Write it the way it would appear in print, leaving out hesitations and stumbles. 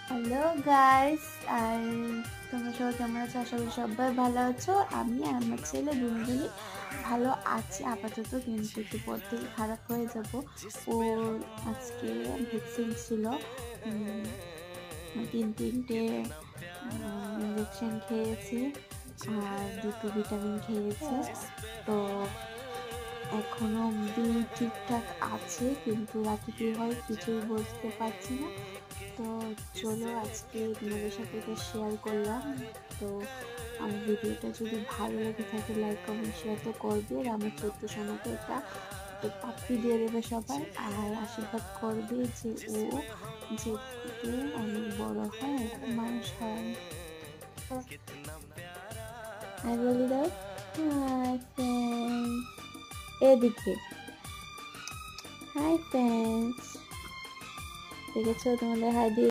Hello guys, আর তোমরা সবাই কেমন আছো? আশা করি সবাই ভালো আছো। আমি আর আমার ছেলে দুজনই ভালো আছি আপাতত, কিন্তু একটু পর থেকে খারাপ হয়ে যাব। ওর আজকে ভ্যাকসিন ছিল, 3টে ইঞ্জেকশন খেয়েছি আর 2টো ভিটামিন খেয়েছে। তো এখনো অবধি ঠিকঠাক আছে, কিন্তু রাতে কী হয় কিছুই বুঝতে পারছি না। তো চলো আজকে তোমাদের সাথে এটা শেয়ার করলাম। তো আমার ভিডিওটা যদি ভালো লেগে থাকে লাইক কমেন্ট শেয়ার তো করবে, আর আমার ছোট্ট সোনাকে একটা পাপ্পি দিয়ে দেবে সবাই, আর আশীর্বাদ করবে যে ও যেতে অনেক বড় হয়, মানুষ হয়। আর বলি দাও হাই ফ্রেন্ডস, এদিকে হাই ফ্রেন্ডস, দেখেছো তোমাদের হাই দিয়ে